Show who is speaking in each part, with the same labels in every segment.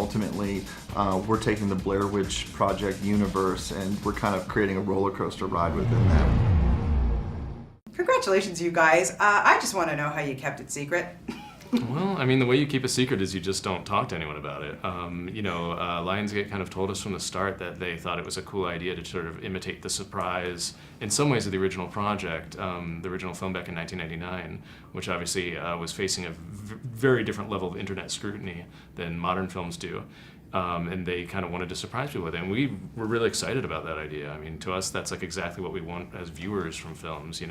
Speaker 1: ultimately, we're taking the Blair Witch Project universe and we're kind of creating a roller coaster ride within that.
Speaker 2: Congratulations, you guys. I just want to know how you kept it secret.
Speaker 3: Well, I mean, the way you keep a secret is you just don't talk to anyone about it. Lionsgate kind of told us from the start that they thought it was a cool idea to sort of imitate the surprise, in some ways, of the original project, the original film back in 1999, which obviously was facing a very different level of internet scrutiny than modern films do. And they kind of wanted to surprise people with it. And we were really excited about that idea. I mean, to us, that's like exactly what we want as viewers from films,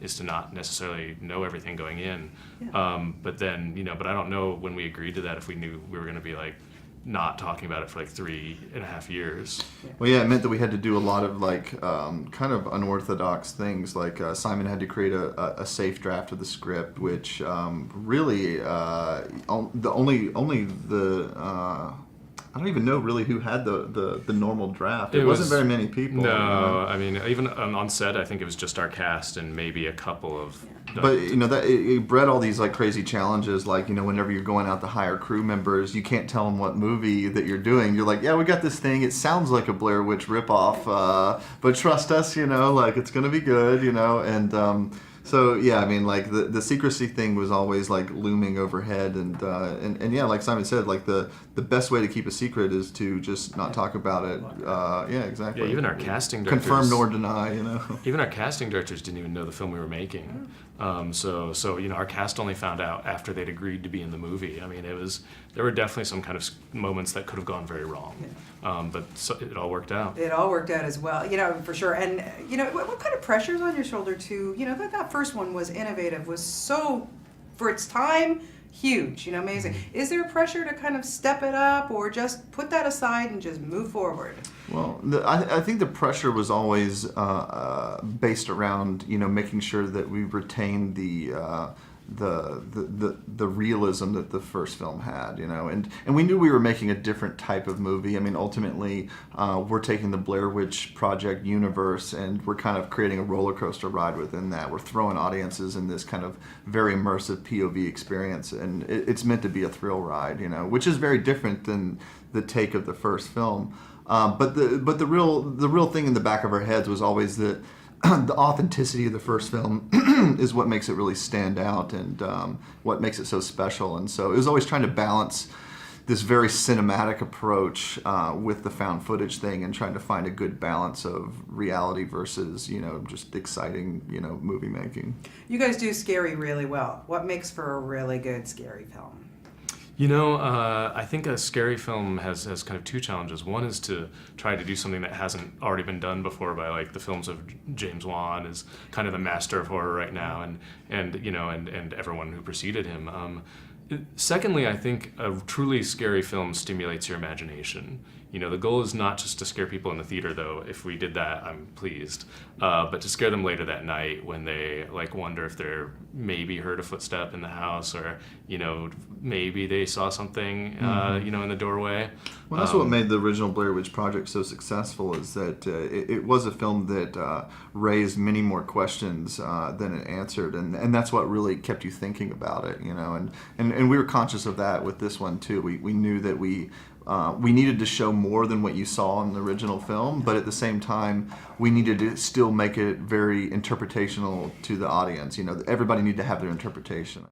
Speaker 3: is to not necessarily know everything going in. Yeah. But I don't know when we agreed to that if we knew we were going to be like not talking about it for like 3.5 years.
Speaker 1: Well, yeah, it meant that we had to do a lot of kind of unorthodox things. Like Simon had to create a safe draft of the script, which really I don't even know really who had the normal draft. It wasn't very many people.
Speaker 3: No, I mean, even on set, I think it was just our cast and maybe a couple of...
Speaker 1: But, that it bred all these, crazy challenges, whenever you're going out to hire crew members, you can't tell them what movie that you're doing. You're like, yeah, we got this thing. It sounds like a Blair Witch ripoff, but trust us, it's going to be good, and... So yeah, I mean, the secrecy thing was always looming overhead, and yeah, like Simon said, the best way to keep a secret is to just not talk about it. Yeah, exactly.
Speaker 3: Yeah, even our casting directors
Speaker 1: confirm nor deny.
Speaker 3: Even our casting directors didn't even know the film we were making. So our cast only found out after they'd agreed to be in the movie. I mean, there were definitely some kind of moments that could have gone very wrong, but it all worked out.
Speaker 2: It all worked out as well, for sure. And what kind of pressure's on your shoulder to that first one was innovative, was so, for its time, huge, amazing. Is there pressure to kind of step it up, or just put that aside and just move forward?
Speaker 1: Well, I think the pressure was always based around making sure that we retained the realism that the first film had, and we knew we were making a different type of movie. I mean, ultimately, we're taking the Blair Witch Project universe and we're kind of creating a roller coaster ride within that. We're throwing audiences in this kind of very immersive POV experience, and it's meant to be a thrill ride, which is very different than the take of the first film. But the real thing in the back of our heads was always that the authenticity of the first film is what makes it really stand out and what makes it so special. And so it was always trying to balance this very cinematic approach with the found footage thing and trying to find a good balance of reality versus, just exciting, movie making.
Speaker 2: You guys do scary really well. What makes for a really good scary film?
Speaker 3: I think a scary film has kind of two challenges. One is to try to do something that hasn't already been done before by the films of James Wan, is kind of the master of horror right now, and everyone who preceded him. Secondly, I think a truly scary film stimulates your imagination. The goal is not just to scare people in the theater, though. If we did that, I'm pleased. But to scare them later that night when they wonder if they're maybe heard a footstep in the house, or maybe they saw something in the doorway.
Speaker 1: Well, that's what made the original Blair Witch Project so successful, is that it was a film that raised many more questions than it answered, and that's what really kept you thinking about it. And we were conscious of that with this one too. We knew that we needed to show more than what you saw in the original film, but at the same time, we needed to still make it very interpretational to the audience. Everybody needed to have their interpretation.